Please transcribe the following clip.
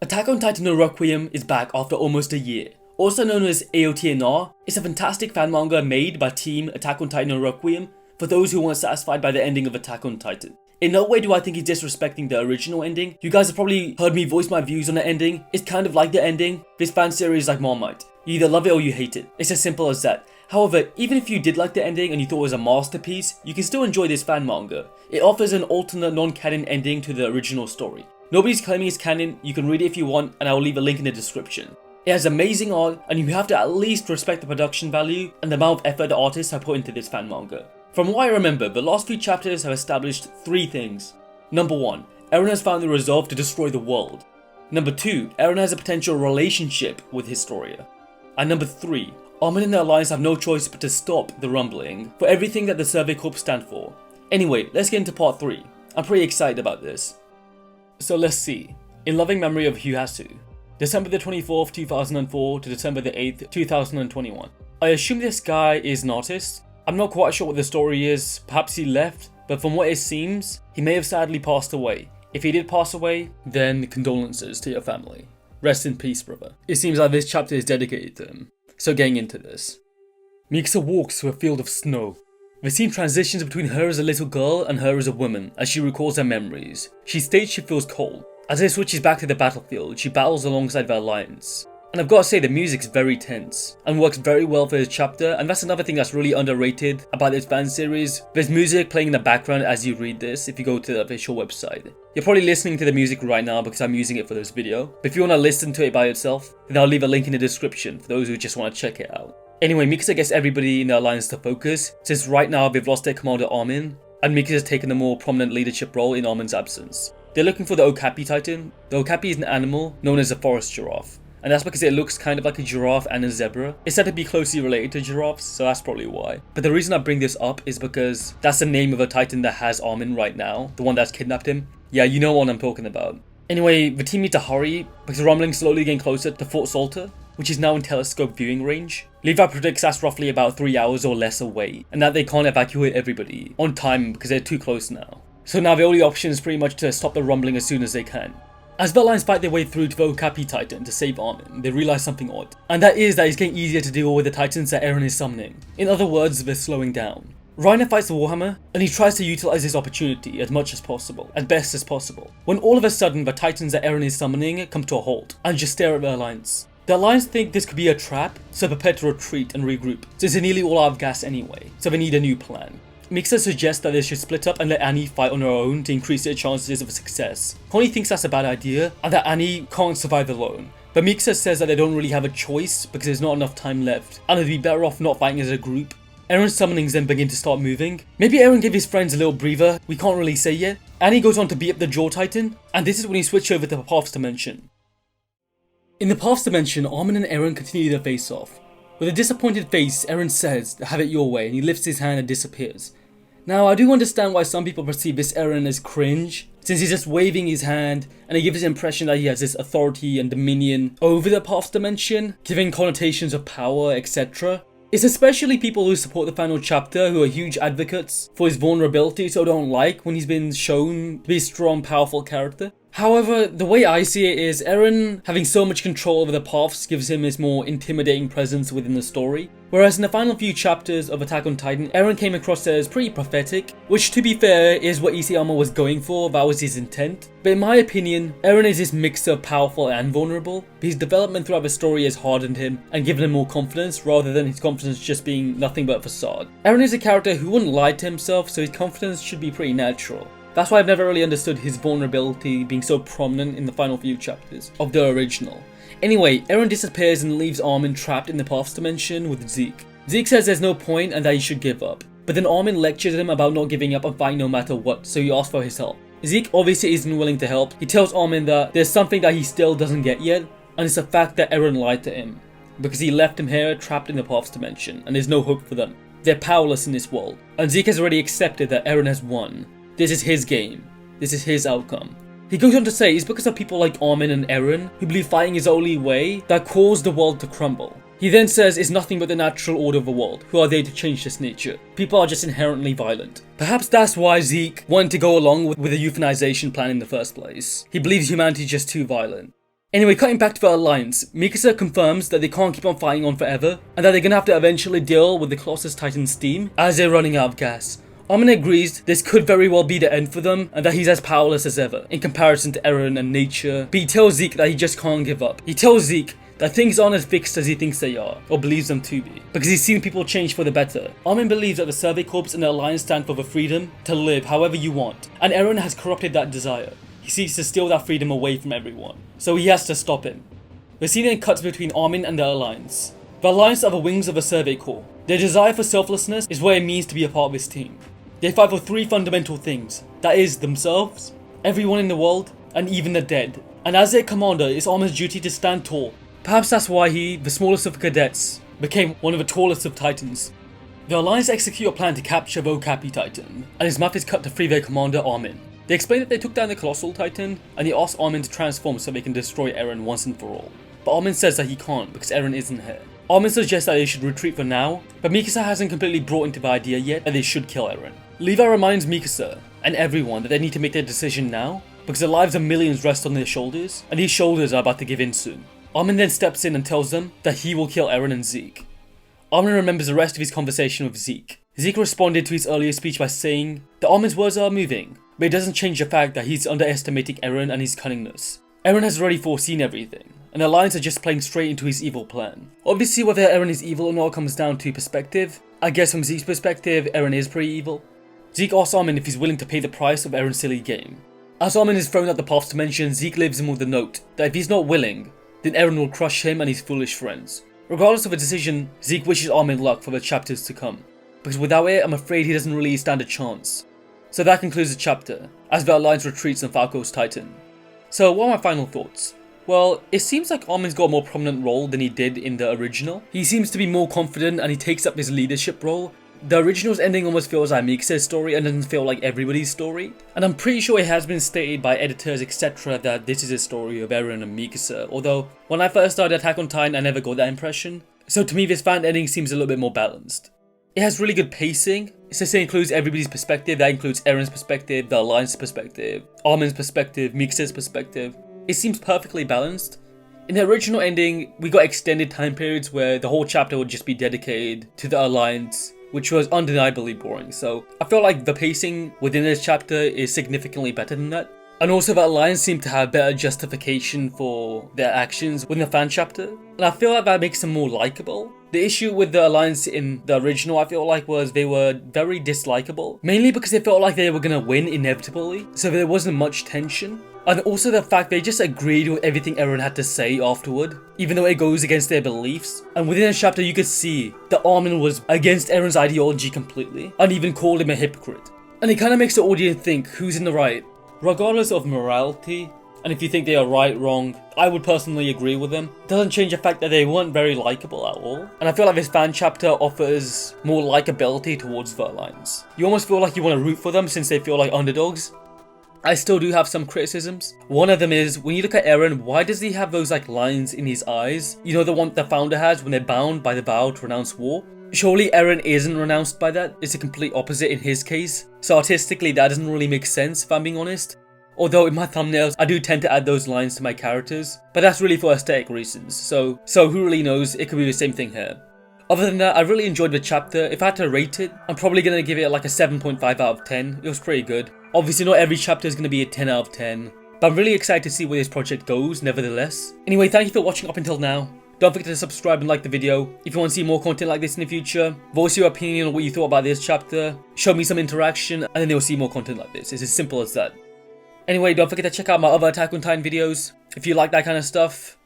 Attack on Titan no Requiem is back after almost a year. Also known as AoTnR, it's a fantastic fan manga made by Team Attack on Titan no Requiem for those who weren't satisfied by the ending of Attack on Titan. In no way do I think he's disrespecting the original ending. You guys have probably heard me voice my views on the ending. It's kind of like the ending. This fan series is like Marmite. You either love it or you hate it. It's as simple as that. However, even if you did like the ending and you thought it was a masterpiece, you can still enjoy this fan manga. It offers an alternate non-canon ending to the original story. Nobody's claiming it's canon, you can read it if you want, and I will leave a link in the description. It has amazing art, and you have to at least respect the production value and the amount of effort the artists have put into this fan manga. From what I remember, the last few chapters have established 3 things. Number 1, Eren has found the resolve to destroy the world. Number 2, Eren has a potential relationship with Historia. And number 3, Armin and the Alliance have no choice but to stop the rumbling for everything that the Survey Corps stand for. Anyway, let's get into part 3. I'm pretty excited about this. So let's see. In loving memory of Hyasu, December the 24th, 2004 to December the 8th, 2021. I assume this guy is an artist. I'm not quite sure what the story is, perhaps he left, but from what it seems, he may have sadly passed away. If he did pass away, then condolences to your family. Rest in peace, brother. It seems like this chapter is dedicated to him. So getting into this. Mikasa walks through a field of snow. The scene transitions between her as a little girl and her as a woman as she recalls her memories. She states she feels cold. As it switches back to the battlefield, she battles alongside the Alliance. And I've got to say, the music's very tense and works very well for this chapter, and that's another thing that's really underrated about this fan series. There's music playing in the background as you read this if you go to the official website. You're probably listening to the music right now because I'm using it for this video, but if you want to listen to it by yourself, then I'll leave a link in the description for those who just want to check it out. Anyway, Mikasa gets everybody in the Alliance to focus, since right now they've lost their commander Armin, and Mikasa has taken a more prominent leadership role in Armin's absence. They're looking for the Okapi Titan. The Okapi is an animal known as a forest giraffe, and that's because it looks kind of like a giraffe and a zebra. It's said to be closely related to giraffes, so that's probably why. But the reason I bring this up is because that's the name of a Titan that has Armin right now, the one that's kidnapped him. Yeah, you know what I'm talking about. Anyway, the team need to hurry because the rumbling's slowly getting closer to Fort Salter, which is now in telescope viewing range. Levi predicts that's roughly about 3 hours or less away, and that they can't evacuate everybody on time because they're too close now. So now the only option is pretty much to stop the rumbling as soon as they can. As the Alliance fight their way through to the Okapi Titan to save Armin, they realise something odd. And that is that it's getting easier to deal with the Titans that Eren is summoning. In other words, they're slowing down. Reiner fights the Warhammer, and he tries to utilise this opportunity as much as possible, as best as possible, when all of a sudden the Titans that Eren is summoning come to a halt, and just stare at the Alliance. The Alliance think this could be a trap, so prepare to retreat and regroup, since they're nearly all out of gas anyway, so they need a new plan. Mikasa suggests that they should split up and let Annie fight on her own to increase their chances of success. Connie thinks that's a bad idea, and that Annie can't survive alone. But Mikasa says that they don't really have a choice because there's not enough time left, and they'd be better off not fighting as a group. Eren's summonings then begin to start moving. Maybe Eren gave his friends a little breather, we can't really say yet. Annie goes on to beat up the Jaw Titan, and this is when he switches over to the Paths Dimension. In the Paths Dimension, Armin and Eren continue their face-off. With a disappointed face, Eren says, "Have it your way," and he lifts his hand and disappears. Now, I do understand why some people perceive this Eren as cringe, since he's just waving his hand, and it gives the impression that he has this authority and dominion over the Paths Dimension, giving connotations of power, etc. It's especially people who support the final chapter who are huge advocates for his vulnerability, so don't like when he's been shown to be a strong, powerful character. However, the way I see it is Eren having so much control over the paths gives him this more intimidating presence within the story. Whereas in the final few chapters of Attack on Titan, Eren came across as pretty pathetic, which to be fair is what Isayama was going for, that was his intent. But in my opinion, Eren is this mix of powerful and vulnerable. His development throughout the story has hardened him and given him more confidence rather than his confidence just being nothing but a facade. Eren is a character who wouldn't lie to himself, so his confidence should be pretty natural. That's why I've never really understood his vulnerability being so prominent in the final few chapters of the original. Anyway, Eren disappears and leaves Armin trapped in the Paths Dimension with Zeke. Zeke says there's no point and that he should give up. But then Armin lectures him about not giving up and fighting no matter what, so he asks for his help. Zeke obviously isn't willing to help. He tells Armin that there's something that he still doesn't get yet, and it's the fact that Eren lied to him. Because he left him here trapped in the Paths Dimension, and there's no hope for them. They're powerless in this world. And Zeke has already accepted that Eren has won. This is his game. This is his outcome. He goes on to say it's because of people like Armin and Eren who believe fighting is the only way that caused the world to crumble. He then says it's nothing but the natural order of the world. Who are they to change this nature? People are just inherently violent. Perhaps that's why Zeke wanted to go along with the euthanization plan in the first place. He believes humanity is just too violent. Anyway, cutting back to the alliance, Mikasa confirms that they can't keep on fighting on forever, and that they're gonna have to eventually deal with the Colossus Titan's steam as they're running out of gas. Armin agrees this could very well be the end for them, and that he's as powerless as ever, in comparison to Eren and nature, but he tells Zeke that he just can't give up. He tells Zeke that things aren't as fixed as he thinks they are, or believes them to be, because he's seen people change for the better. Armin believes that the Survey Corps and the Alliance stand for the freedom to live however you want, and Eren has corrupted that desire. He seeks to steal that freedom away from everyone, so he has to stop him. The scene then cuts between Armin and the Alliance. The Alliance are the wings of the Survey Corps. Their desire for selflessness is what it means to be a part of this team. They fight for three fundamental things, that is, themselves, everyone in the world, and even the dead. And as their commander, it's Armin's duty to stand tall. Perhaps that's why he, the smallest of the cadets, became one of the tallest of Titans. The Alliance execute a plan to capture the Okapi Titan, and his map is cut to free their commander Armin. They explain that they took down the Colossal Titan, and he asks Armin to transform so they can destroy Eren once and for all. But Armin says that he can't because Eren isn't here. Armin suggests that they should retreat for now, but Mikasa hasn't completely brought into the idea yet that they should kill Eren. Levi reminds Mikasa, and everyone, that they need to make their decision now, because the lives of millions rest on their shoulders, and these shoulders are about to give in soon. Armin then steps in and tells them that he will kill Eren and Zeke. Armin remembers the rest of his conversation with Zeke. Zeke responded to his earlier speech by saying that Armin's words are moving, but it doesn't change the fact that he's underestimating Eren and his cunningness. Eren has already foreseen everything, and the Alliance are just playing straight into his evil plan. Obviously, whether Eren is evil or not comes down to perspective. I guess from Zeke's perspective, Eren is pretty evil. Zeke asks Armin if he's willing to pay the price of Eren's silly game. As Armin is thrown out the path dimension, Zeke leaves him with a note that if he's not willing, then Eren will crush him and his foolish friends. Regardless of the decision, Zeke wishes Armin luck for the chapters to come, because without it, I'm afraid he doesn't really stand a chance. So that concludes the chapter, as the Alliance retreats on Falco's Titan. So what are my final thoughts? Well, it seems like Armin's got a more prominent role than he did in the original. He seems to be more confident and he takes up his leadership role. The original's ending almost feels like Mikasa's story and doesn't feel like everybody's story. And I'm pretty sure it has been stated by editors etc. that this is a story of Eren and Mikasa, although when I first started Attack on Titan I never got that impression. So to me this fan ending seems a little bit more balanced. It has really good pacing. Since it includes everybody's perspective, that includes Eren's perspective, the Alliance's perspective, Armin's perspective, Mikasa's perspective. It seems perfectly balanced. In the original ending, we got extended time periods where the whole chapter would just be dedicated to the Alliance, which was undeniably boring. So I feel like the pacing within this chapter is significantly better than that. And also the Alliance seemed to have better justification for their actions within the fan chapter. And I feel like that makes them more likable. The issue with the Alliance in the original I feel like was they were very dislikable. Mainly because they felt like they were gonna win inevitably, so there wasn't much tension. And also the fact they just agreed with everything Eren had to say afterward, even though it goes against their beliefs. And within the chapter you could see that Armin was against Eren's ideology completely, and even called him a hypocrite. And it kinda makes the audience think who's in the right. Regardless of morality, and if you think they are right, wrong, I would personally agree with them. It doesn't change the fact that they weren't very likable at all. And I feel like this fan chapter offers more likability towards the Alliance. You almost feel like you want to root for them since they feel like underdogs. I still do have some criticisms. One of them is, when you look at Eren, why does he have those like lines in his eyes? You know, the one the founder has when they're bound by the vow to renounce war? Surely Eren isn't renounced by that. It's the complete opposite in his case. So artistically that doesn't really make sense if I'm being honest. Although in my thumbnails I do tend to add those lines to my characters, but that's really for aesthetic reasons, so who really knows, it could be the same thing here. Other than that, I really enjoyed the chapter. If I had to rate it, I'm probably going to give it like a 7.5 out of 10. It was pretty good. Obviously not every chapter is going to be a 10 out of 10, but I'm really excited to see where this project goes nevertheless. Anyway, thank you for watching up until now. Don't forget to subscribe and like the video. If you want to see more content like this in the future, voice your opinion on what you thought about this chapter, show me some interaction, and then you'll see more content like this. It's as simple as that. Anyway, don't forget to check out my other Attack on Titan videos if you like that kind of stuff.